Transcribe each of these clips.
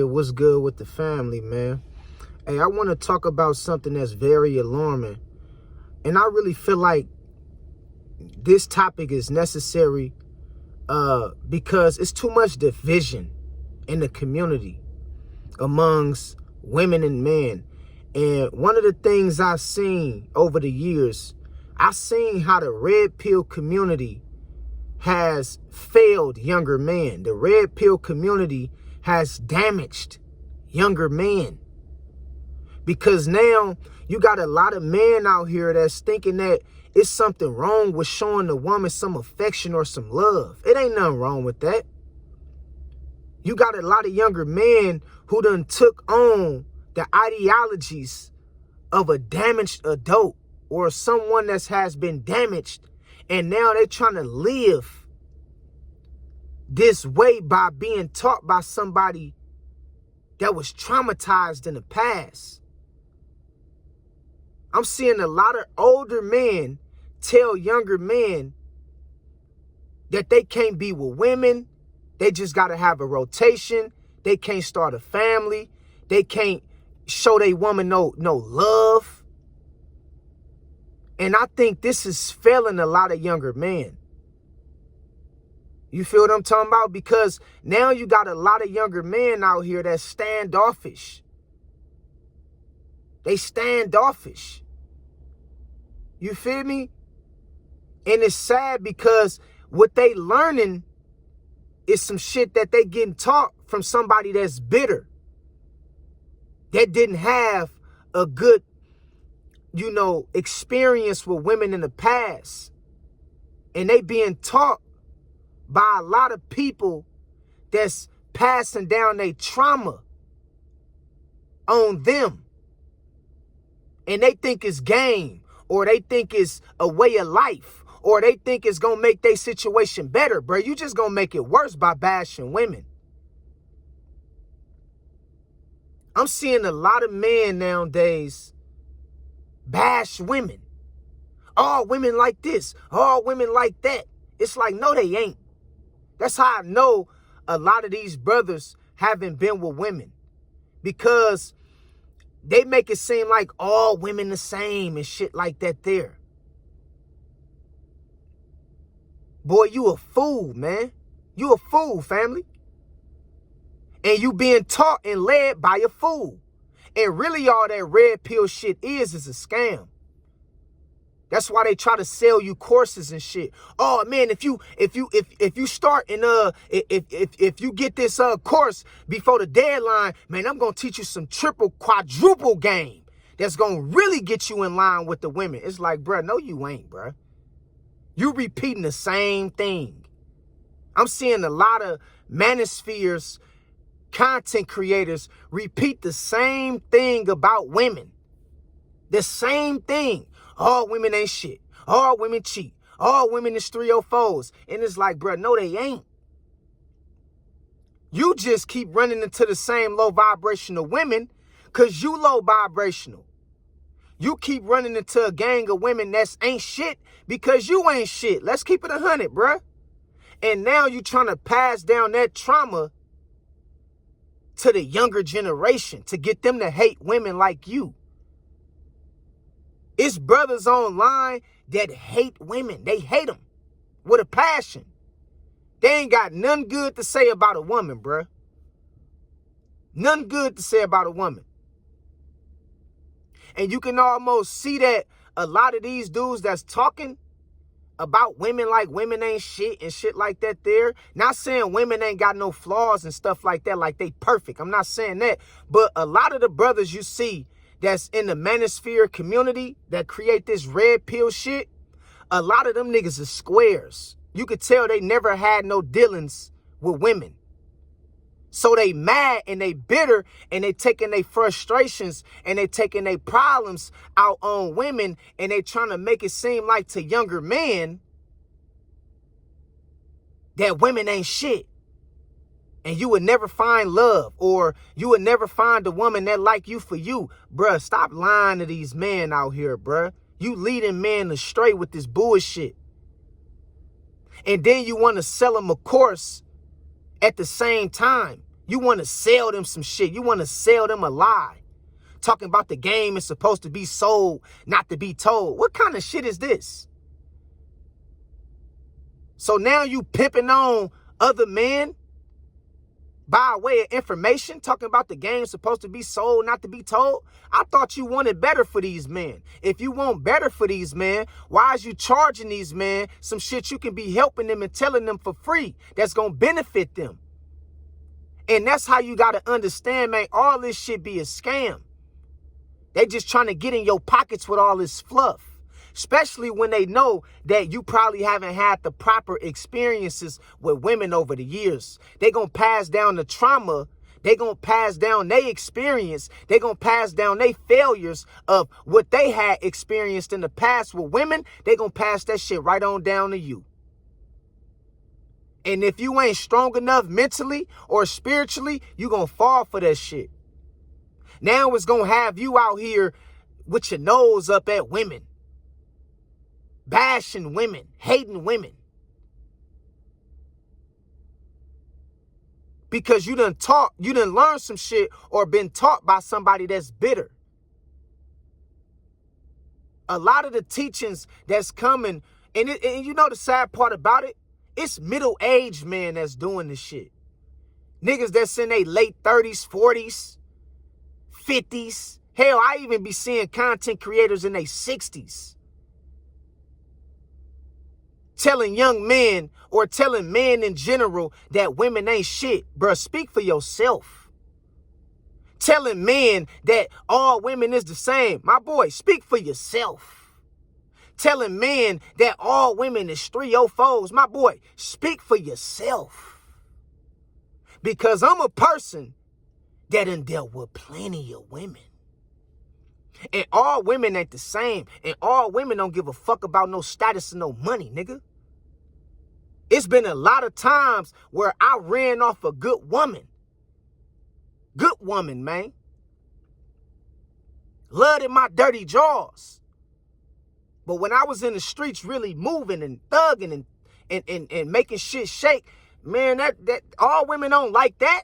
What's good with the family, man? Hey, I want to talk about something that's very alarming. And I really feel like this topic is necessary because it's too much division in the community amongst women and men. And one of the things I've seen over the years, I've seen how the red pill community has failed younger men. The red pill community has damaged younger men, because now you got a lot of men out here that's thinking that it's something wrong with showing the woman some affection or some love. It ain't nothing wrong with that. You got a lot of younger men who done took on the ideologies of a damaged adult or someone that has been damaged, and now they're trying to live this way by being taught by somebody that was traumatized in the past. I'm seeing a lot of older men tell younger men that they can't be with women. They just got to have a rotation. They can't start a family. They can't show their woman no love. And I think this is failing a lot of younger men. You feel what I'm talking about? Because now you got a lot of younger men out here that's standoffish. They standoffish. You feel me? And it's sad because what they learning is some shit that they getting taught from somebody that's bitter, that didn't have a good, experience with women in the past. And they being taught by a lot of people that's passing down their trauma on them. And they think it's game, or they think it's a way of life, or they think it's going to make their situation better, bro. You just going to make it worse by bashing women. I'm seeing a lot of men nowadays bash women. All women like this, all women like that. It's like, no, they ain't. That's how I know a lot of these brothers haven't been with women, because they make it seem like all women the same and shit like that there. Boy, you a fool, man. You a fool, family. And you being taught and led by a fool. And really all that red pill shit is a scam. That's why they try to sell you courses and shit. Oh man, if you start and if you get this course before the deadline, man, I'm gonna teach you some triple, quadruple game that's gonna really get you in line with the women. It's like, bruh, no, you ain't, bruh. You repeating the same thing. I'm seeing a lot of manospheres, content creators repeat the same thing about women. The same thing. All women ain't shit. All women cheat. All women is 304s. And it's like, bro, no, they ain't. You just keep running into the same low vibrational women because you low vibrational. You keep running into a gang of women that's ain't shit because you ain't shit. Let's keep it 100, bruh. And now you trying to pass down that trauma to the younger generation to get them to hate women like you. It's brothers online that hate women. They hate them with a passion. They ain't got nothing good to say about a woman, bruh. Nothing good to say about a woman. And you can almost see that a lot of these dudes that's talking about women like women ain't shit and shit like that there. Not saying women ain't got no flaws and stuff like that, like they perfect. I'm not saying that. But a lot of the brothers you see that's in the manosphere community that create this red pill shit, a lot of them niggas is squares. You could tell they never had no dealings with women. So they mad and they bitter and they taking their frustrations and they taking their problems out on women, and they trying to make it seem like to younger men that women ain't shit. And you would never find love, or you would never find a woman that like you for you. Bruh, stop lying to these men out here, bruh. You leading men astray with this bullshit. And then you want to sell them a course at the same time. You want to sell them some shit. You want to sell them a lie. Talking about the game is supposed to be sold, not to be told. What kind of shit is this? So now you pimping on other men by way of information, talking about the game supposed to be sold, not to be told. I thought you wanted better for these men. If you want better for these men, why is you charging these men some shit you can be helping them and telling them for free that's going to benefit them? And that's how you got to understand, man, all this shit be a scam. They just trying to get in your pockets with all this fluff. Especially when they know that you probably haven't had the proper experiences with women over the years. They're going to pass down the trauma. They're going to pass down their experience. They're going to pass down their failures of what they had experienced in the past with women. They're going to pass that shit right on down to you. And if you ain't strong enough mentally or spiritually, you're going to fall for that shit. Now it's going to have you out here with your nose up at women. Bashing women, hating women. Because you done learn some shit or been taught by somebody that's bitter. A lot of the teachings that's coming, and you know the sad part about it? It's middle-aged men that's doing this shit. Niggas that's in their late 30s, 40s, 50s. Hell, I even be seeing content creators in their 60s. Telling young men or telling men in general that women ain't shit. Bruh, speak for yourself. Telling men that all women is the same. My boy, speak for yourself. Telling men that all women is 304s. My boy, speak for yourself. Because I'm a person that done dealt with plenty of women. And all women ain't the same. And all women don't give a fuck about no status and no money, nigga. It's been a lot of times where I ran off a good woman. Good woman, man. Loved in my dirty jaws. But when I was in the streets really moving and thugging and making shit shake, man, that all women don't like that.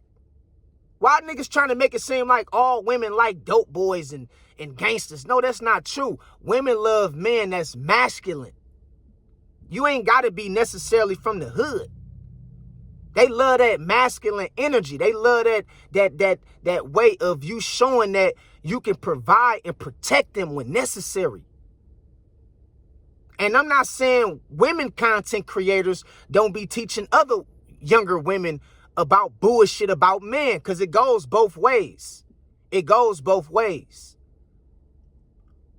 Why niggas trying to make it seem like all women like dope boys and gangsters? No, that's not true. Women love men that's masculine. You ain't got to be necessarily from the hood. They love that masculine energy. They love that way of you showing that you can provide and protect them when necessary. And I'm not saying women content creators don't be teaching other younger women about bullshit about men, because it goes both ways. It goes both ways.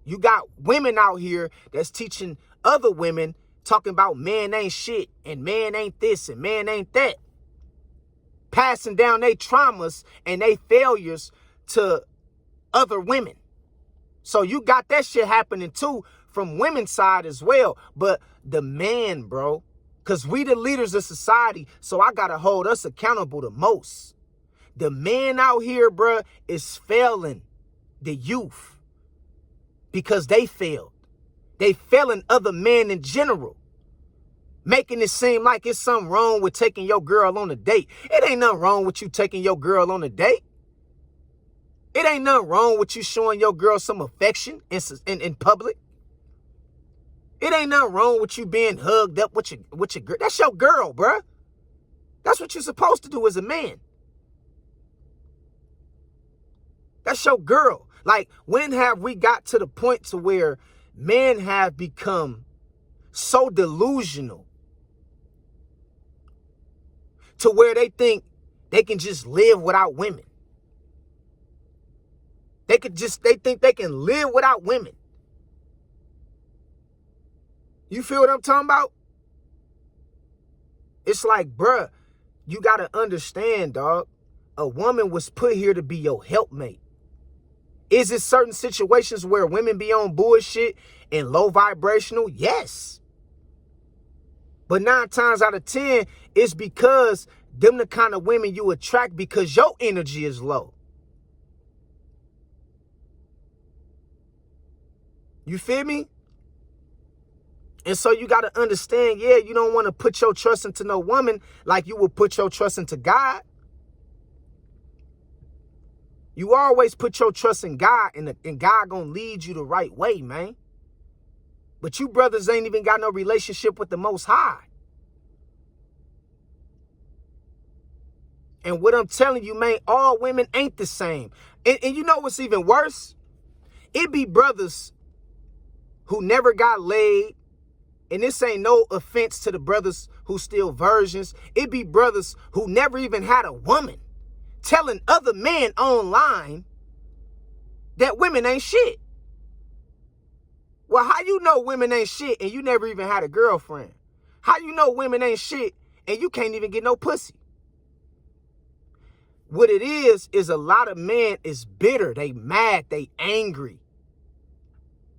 You got women out here that's teaching other women, talking about man ain't shit and man ain't this and man ain't that. Passing down their traumas and their failures to other women. So you got that shit happening too from women's side as well. But the man, bro, because we the leaders of society, so I got to hold us accountable the most. The man out here, bro, is failing the youth because they failed. They failing other men in general, making it seem like it's something wrong with taking your girl on a date. It ain't nothing wrong with you taking your girl on a date. It ain't nothing wrong with you showing your girl some affection in public. It ain't nothing wrong with you being hugged up with your girl. That's your girl, bruh. That's what you're supposed to do as a man. That's your girl. Like, when have we got to the point to where men have become so delusional to where they think they can just live without women? They think they can live without women. You feel what I'm talking about? It's like, bruh, you got to understand, dog. A woman was put here to be your helpmate. Is it certain situations where women be on bullshit and low vibrational? Yes. But 9 times out of 10, it's because them the kind of women you attract because your energy is low. You feel me? And so you got to understand, yeah, you don't want to put your trust into no woman like you would put your trust into God. You always put your trust in God, and God gonna lead you the right way, man. But you brothers ain't even got no relationship with the Most High. And what I'm telling you, man, all women ain't the same. And you know what's even worse? It be brothers who never got laid. And this ain't no offense to the brothers who still virgins. It be brothers who never even had a woman telling other men online that women ain't shit. Well, how you know women ain't shit and you never even had a girlfriend? How you know women ain't shit and you can't even get no pussy? What it is a lot of men is bitter. They mad. They angry.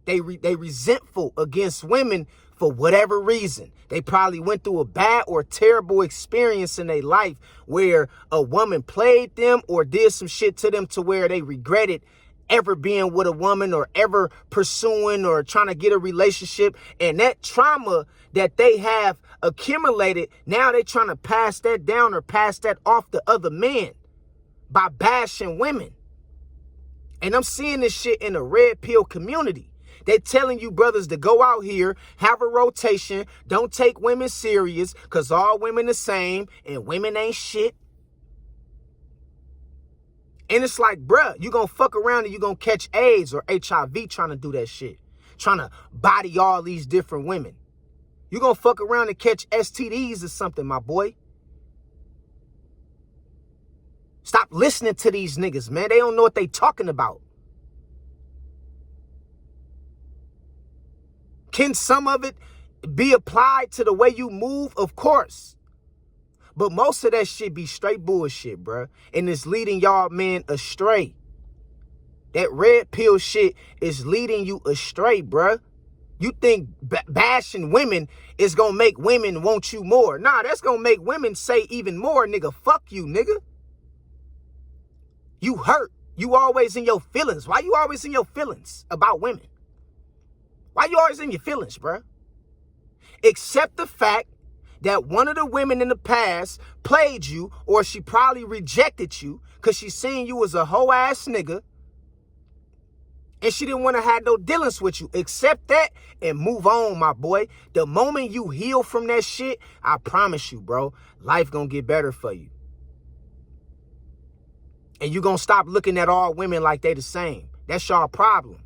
They resentful against women for whatever reason. They probably went through a bad or terrible experience in their life where a woman played them or did some shit to them to where they regretted ever being with a woman or ever pursuing or trying to get a relationship. And that trauma that they have accumulated, now they're trying to pass that down or pass that off to other men by bashing women. And I'm seeing this shit in the red pill community. They're telling you brothers to go out here, have a rotation, don't take women serious, because all women the same and women ain't shit. And it's like, bruh, you gonna fuck around and you gonna catch AIDS or HIV trying to do that shit. Trying to body all these different women. You gonna fuck around and catch STDs or something, my boy. Stop listening to these niggas, man. They don't know what they talking about. Can some of it be applied to the way you move? Of course. But most of that shit be straight bullshit, bruh. And it's leading y'all men astray. That red pill shit is leading you astray, bruh. You think bashing women is gonna make women want you more. Nah, that's gonna make women say even more, nigga, fuck you, nigga. You hurt. You always in your feelings. Why you always in your feelings about women? Why you always in your feelings, bruh? Accept the fact that one of the women in the past played you, or she probably rejected you because she seen you as a hoe ass nigga and she didn't want to have no dealings with you. Accept that and move on, my boy. The moment you heal from that shit, I promise you, bro, life gonna get better for you. And you gonna stop looking at all women like they the same. That's y'all problem.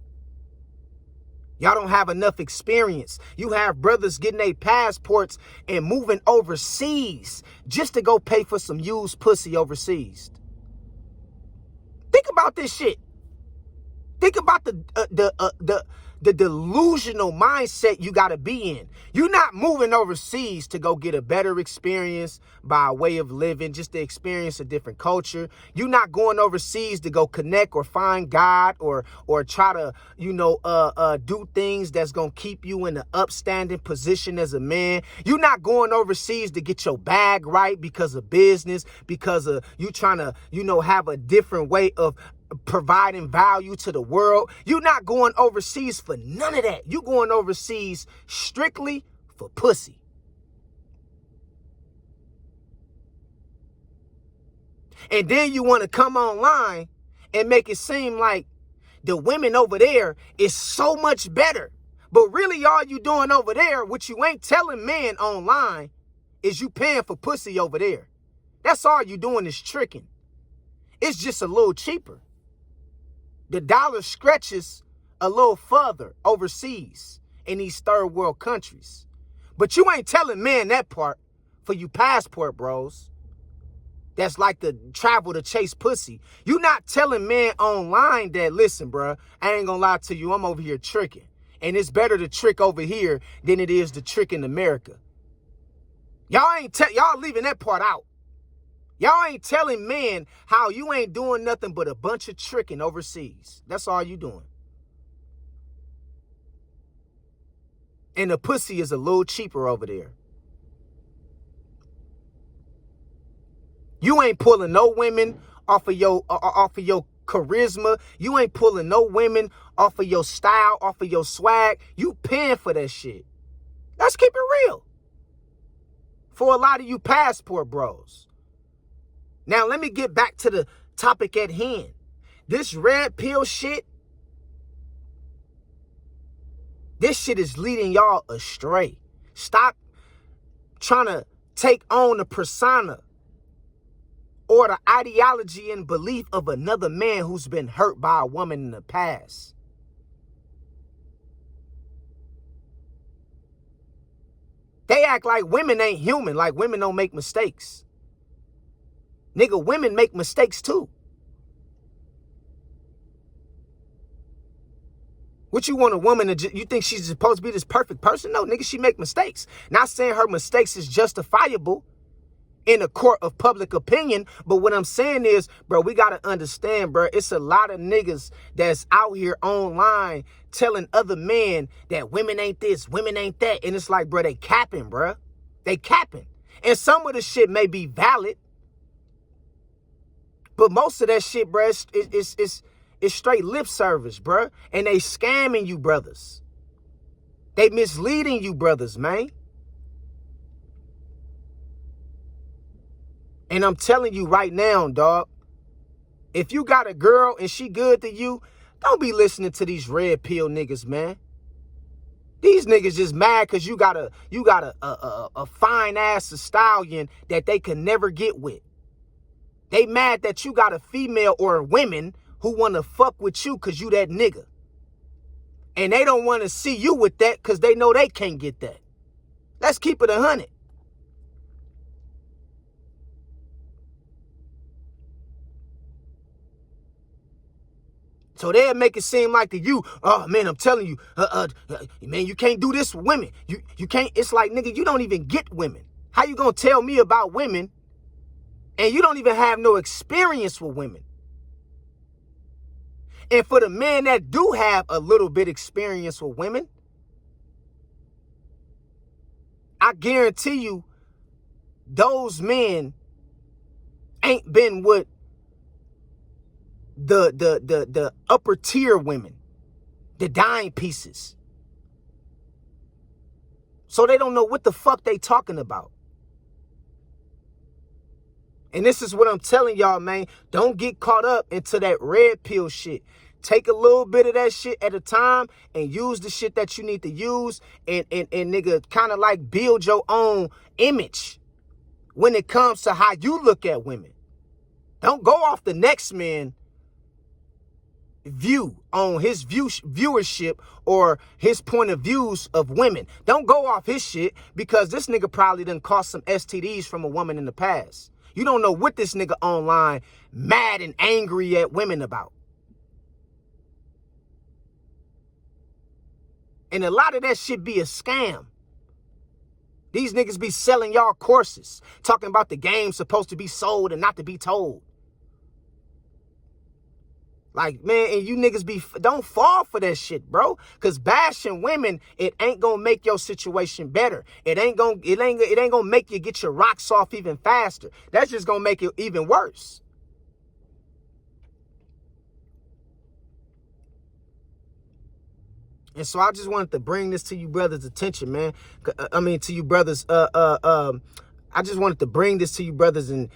Y'all don't have enough experience. You have brothers getting their passports and moving overseas just to go pay for some used pussy overseas. Think about this shit. Think about the delusional mindset you got to be in. You're not moving overseas to go get a better experience by way of living, just to experience a different culture. You're not going overseas to go connect or find God or try to, do things that's going to keep you in an upstanding position as a man. You're not going overseas to get your bag right because of business, because of you trying to, have a different way of providing value to the world. You're not going overseas for none of that. You're going overseas strictly for pussy. And then you want to come online and make it seem like the women over there is so much better. But really all you doing over there, what you ain't telling men online, is you paying for pussy over there. That's all you doing is tricking. It's just a little cheaper. The dollar stretches a little further overseas in these third world countries. But you ain't telling men that part for you passport bros. That's like the travel to chase pussy. You not telling men online that, listen, bro, I ain't gonna lie to you, I'm over here tricking. And it's better to trick over here than it is to trick in America. Y'all leaving that part out. Y'all ain't telling men how you ain't doing nothing but a bunch of tricking overseas. That's all you doing. And the pussy is a little cheaper over there. You ain't pulling no women off of your charisma. You ain't pulling no women off of your style, off of your swag. You paying for that shit. Let's keep it real. For a lot of you passport bros. Now, let me get back to the topic at hand. This red pill shit, this shit is leading y'all astray. Stop trying to take on the persona or the ideology and belief of another man who's been hurt by a woman in the past. They act like women ain't human, like women don't make mistakes. Nigga, women make mistakes too. What you want a woman to, you think she's supposed to be this perfect person? No, nigga, she make mistakes. Not saying her mistakes is justifiable in a court of public opinion, but what I'm saying is, bro, we got to understand, bro, it's a lot of niggas that's out here online telling other men that women ain't this, women ain't that, and it's like, bro, they capping, bro. They capping. And some of the shit may be valid, but most of that shit, bro, is straight lip service, bro, and they scamming you brothers. They misleading you brothers, man. And I'm telling you right now, dog, if you got a girl and she good to you, don't be listening to these red pill niggas, man. These niggas just mad because you got a fine ass stallion that they can never get with. They mad that you got a female or a women who want to fuck with you because you that nigga. And they don't want to see you with that because they know they can't get that. Let's keep it 100. So they'll make it seem like to you, oh man, I'm telling you, man, you can't do this with women. You can't, it's like, nigga, you don't even get women. How you gonna tell me about women and you don't even have no experience with women? And for the men that do have a little bit experience with women, I guarantee you, those men ain't been with the upper tier women, the dime pieces. So they don't know what the fuck they talking about. And this is what I'm telling y'all, man. Don't get caught up into that red pill shit. Take a little bit of that shit at a time and use the shit that you need to use and nigga, kind of like build your own image when it comes to how you look at women. Don't go off the next man view on his viewership or his point of views of women. Don't go off his shit because this nigga probably done caught some STDs from a woman in the past. You don't know what this nigga online mad and angry at women about. And a lot of that shit be a scam. These niggas be selling y'all courses, talking about the game supposed to be sold and not to be told. Like, man, and you niggas don't fall for that shit, bro. Cause bashing women, it ain't gonna make your situation better. It ain't gonna make you get your rocks off even faster. That's just gonna make it even worse. And so I just wanted to bring this to you brothers' attention, man. I mean, to you brothers, I just wanted to bring this to you brothers and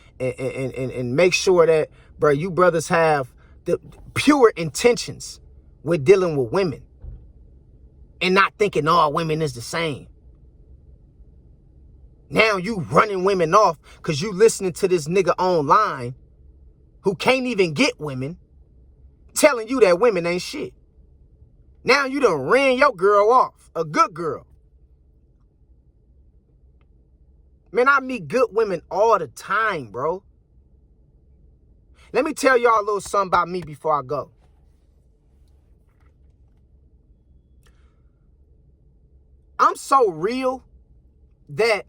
make sure that, bro, you brothers have the pure intentions with dealing with women and not thinking all women is the same. Now you running women off because you listening to this nigga online who can't even get women telling you that women ain't shit. Now you done ran your girl off, a good girl. Man, I meet good women all the time, bro. Let me tell y'all a little something about me before I go. I'm so real that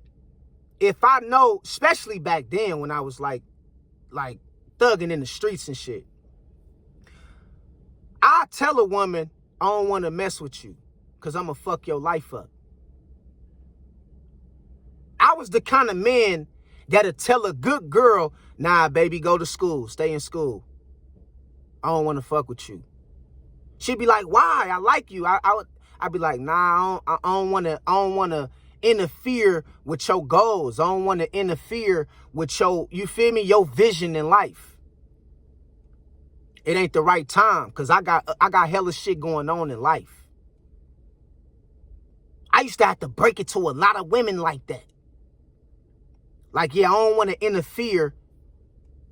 if I know, especially back then when I was like thugging in the streets and shit, I tell a woman, I don't want to mess with you because I'm going to fuck your life up. I was the kind of man that'll tell a good girl, nah, baby, go to school. Stay in school. I don't want to fuck with you. She'd be like, why? I like you. I'd be like, nah, I don't want to interfere with your goals. I don't want to interfere with your, you feel me, your vision in life. it ain't the right time because I got hella shit going on in life. I used to have to break it to a lot of women like that. Like, yeah, I don't want to interfere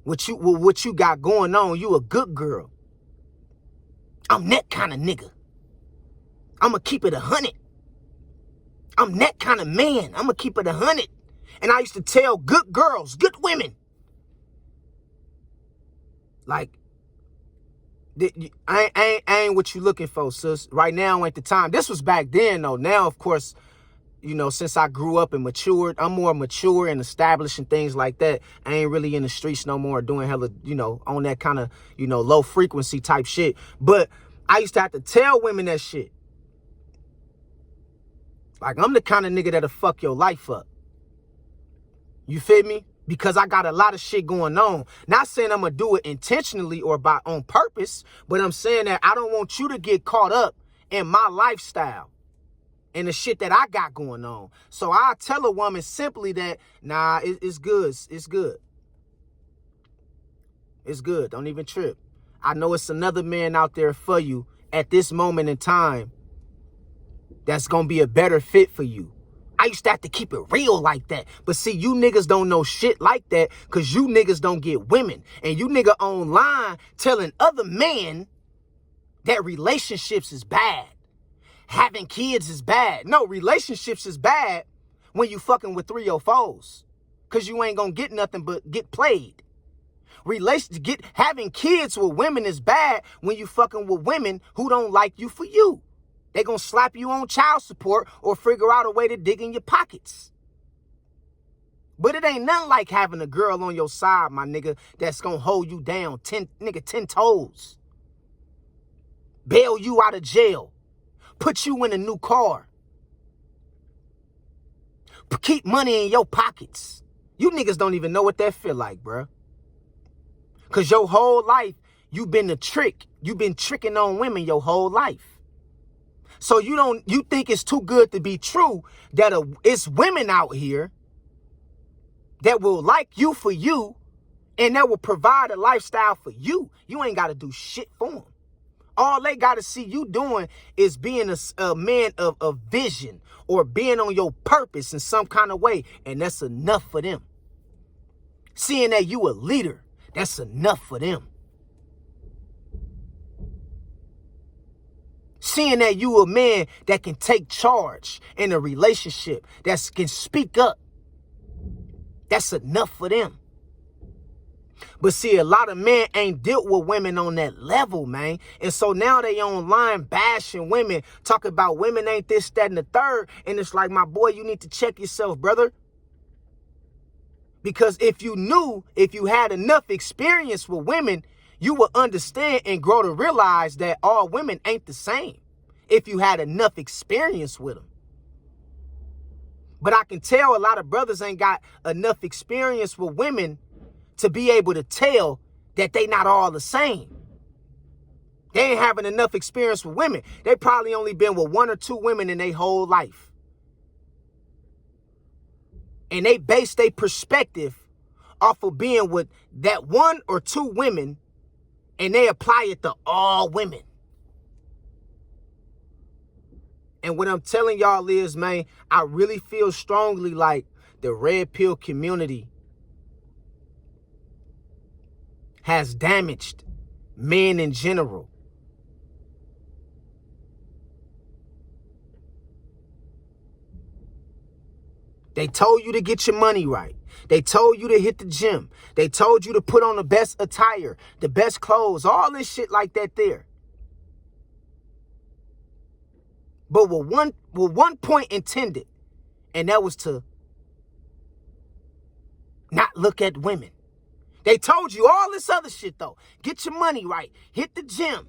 with what you got going on. You a good girl. I'm that kind of nigga. I'm going to keep it 100. I'm that kind of man. I'm going to keep it 100. And I used to tell good girls, good women, like, I ain't what you looking for, sis. Right now ain't the time. This was back then, though. Now, of course, you know, since I grew up and matured, I'm more mature and established and things like that. I ain't really in the streets no more doing hella, you know, on that kind of, you know, low frequency type shit. But I used to have to tell women that shit. Like, I'm the kind of nigga that'll fuck your life up. You feel me? Because I got a lot of shit going on. Not saying I'm going to do it intentionally or on purpose, but I'm saying that I don't want you to get caught up in my lifestyle and the shit that I got going on. So I tell a woman simply that, nah, it's good. It's good. It's good. Don't even trip. I know it's another man out there for you at this moment in time that's going to be a better fit for you. I used to have to keep it real like that. But see, you niggas don't know shit like that because you niggas don't get women. And you nigga online telling other men that relationships is bad. Having kids is bad. No, relationships is bad when you fucking with 3 or 4s. Because you ain't going to get nothing but get played. Having kids with women is bad when you fucking with women who don't like you for you. They gonna slap you on child support or figure out a way to dig in your pockets. But it ain't nothing like having a girl on your side, my nigga, that's gonna hold you down 10 toes. Bail you out of jail. Put you in a new car. Keep money in your pockets. You niggas don't even know what that feel like, bruh. Cause your whole life, you've been a trick. You've been tricking on women your whole life. So you think it's too good to be true that it's women out here that will like you for you and that will provide a lifestyle for you. You ain't got to do shit for them. All they got to see you doing is being a man of vision or being on your purpose in some kind of way. And that's enough for them. Seeing that you a leader, that's enough for them. Seeing that you a man that can take charge in a relationship, that can speak up, that's enough for them. But see, a lot of men ain't dealt with women on that level, man. And so now they online bashing women, talking about women ain't this, that, and the third. And it's like, my boy, you need to check yourself, brother. Because if you had enough experience with women, you will understand and grow to realize that all women ain't the same if you had enough experience with them. But I can tell a lot of brothers ain't got enough experience with women to be able to tell that they not all the same. They ain't having enough experience with women. They probably only been with 1 or 2 women in their whole life. And they base their perspective off of being with that 1 or 2 women, and they apply it to all women. And what I'm telling y'all is, man, I really feel strongly like the red pill community has damaged men in general. They told you to get your money right. They told you to hit the gym. They told you to put on the best attire, the best clothes, all this shit like that there. But with one point intended, and that was to not look at women. They told you all this other shit, though. Get your money right. Hit the gym.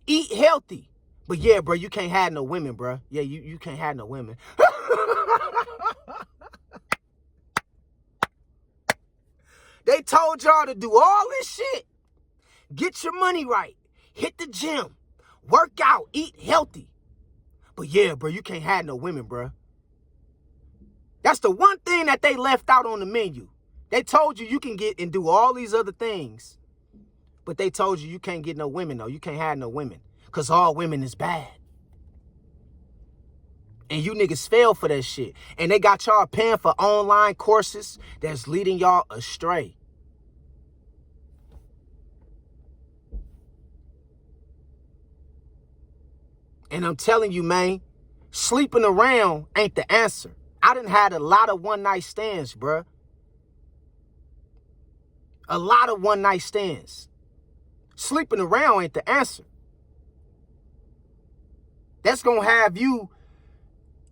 Eat healthy. But yeah, bro, you can't have no women, bro. Yeah, you can't have no women. They told y'all to do all this shit. Get your money right. Hit the gym. Work out. Eat healthy. But yeah, bro, you can't have no women, bro. That's the one thing that they left out on the menu. They told you you can get and do all these other things. But they told you can't get no women, though. You can't have no women. Because all women is bad. And you niggas fell for that shit. And they got y'all paying for online courses that's leading y'all astray. And I'm telling you, man, sleeping around ain't the answer. I done had a lot of one-night stands, bruh. A lot of one-night stands. Sleeping around ain't the answer. That's gonna have you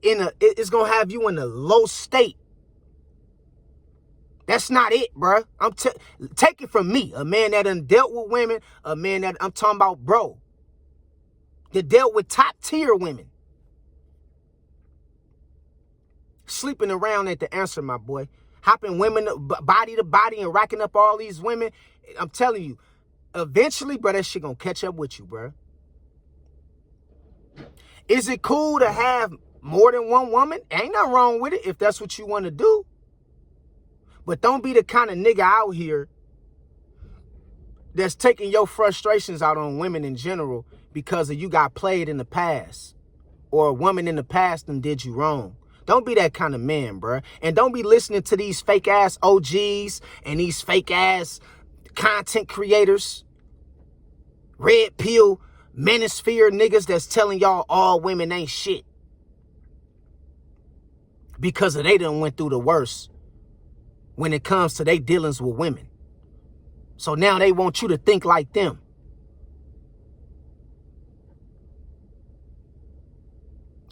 it's gonna have you in a low state. That's not it, bruh. Take it from me, a man that done dealt with women, a man that I'm talking about, bro, that dealt with top tier women. Sleeping around ain't the answer, my boy. Hopping women body to body and racking up all these women. I'm telling you, eventually, bro, that shit gonna catch up with you, bro. Is it cool to have more than one woman? Ain't nothing wrong with it if that's what you want to do. But don't be the kind of nigga out here that's taking your frustrations out on women in general because of you got played in the past or a woman in the past and did you wrong. Don't be that kind of man, bruh. And don't be listening to these fake ass OGs and these fake ass content creators, RedPill, manosphere niggas that's telling y'all all women ain't shit because they done went through the worst when it comes to their dealings with women. So now they want you to think like them.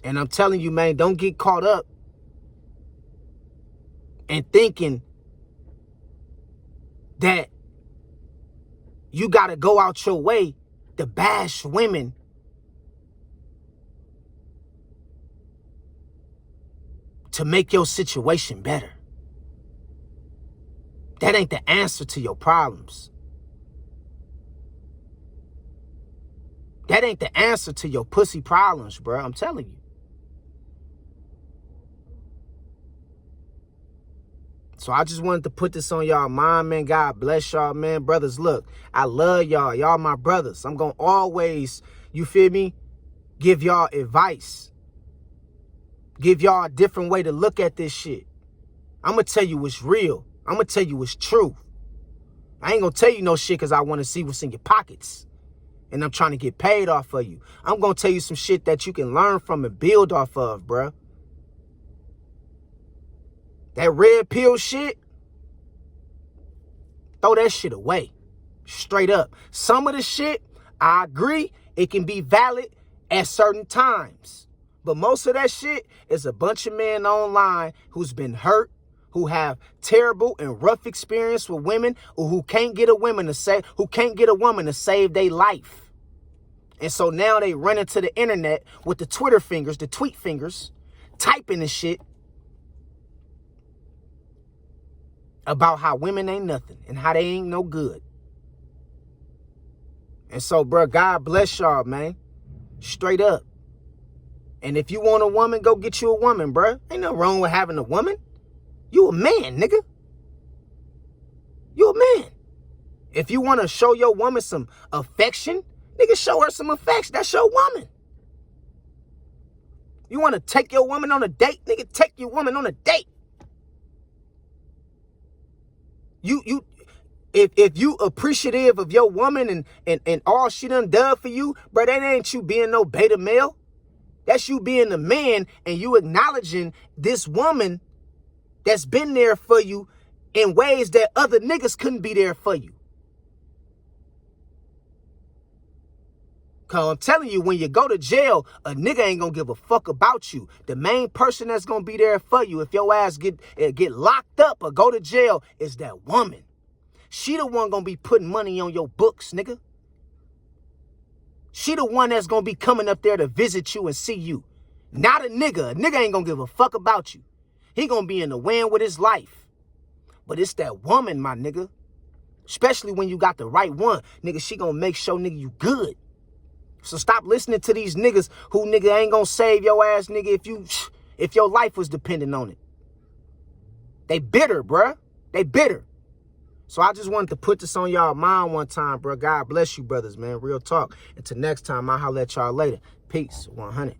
And I'm telling you, man, don't get caught up in thinking that you got to go out your way to bash women to make your situation better. That ain't the answer to your problems. That ain't the answer to your pussy problems, bro. I'm telling you. So I just wanted to put this on y'all mind, man. God bless y'all, man. Brothers, look, I love y'all. Y'all my brothers. I'm going to always, you feel me, give y'all advice. Give y'all a different way to look at this shit. I'm going to tell you what's real. I'm going to tell you what's true. I ain't going to tell you no shit because I want to see what's in your pockets. And I'm trying to get paid off of you. I'm going to tell you some shit that you can learn from and build off of, bruh. That red pill shit, throw that shit away. Straight up. Some of the shit, I agree, it can be valid at certain times. But most of that shit is a bunch of men online who's been hurt, who have terrible and rough experience with women, or who can't get a woman to save their life. And so now they run into the internet with the Twitter fingers, the tweet fingers, typing the shit about how women ain't nothing and how they ain't no good. And so, bro, God bless y'all, man. Straight up. And if you want a woman, go get you a woman, bro. Ain't nothing wrong with having a woman. You a man, nigga. You a man. If you want to show your woman some affection, nigga, show her some affection. That's your woman. You want to take your woman on a date, nigga, take your woman on a date. If you appreciative of your woman and all she done for you, bro, that ain't you being no beta male. That's you being a man and you acknowledging this woman that's been there for you in ways that other niggas couldn't be there for you. Cause I'm telling you, when you go to jail, a nigga ain't gonna give a fuck about you. The main person that's gonna be there for you if your ass get locked up or go to jail is that woman. She the one gonna be putting money on your books, nigga. She the one that's gonna be coming up there to visit you and see you. Not a nigga. A nigga ain't gonna give a fuck about you. He gonna be in the wind with his life. But it's that woman, my nigga. Especially when you got the right one. Nigga, she gonna make sure, nigga, you good. So stop listening to these niggas who, nigga, ain't gonna save your ass, nigga, if your life was dependent on it. They bitter, bruh. They bitter. So I just wanted to put this on y'all mind one time, bro. God bless you, brothers, man. Real talk. Until next time, I'll holler at y'all later. Peace. 100.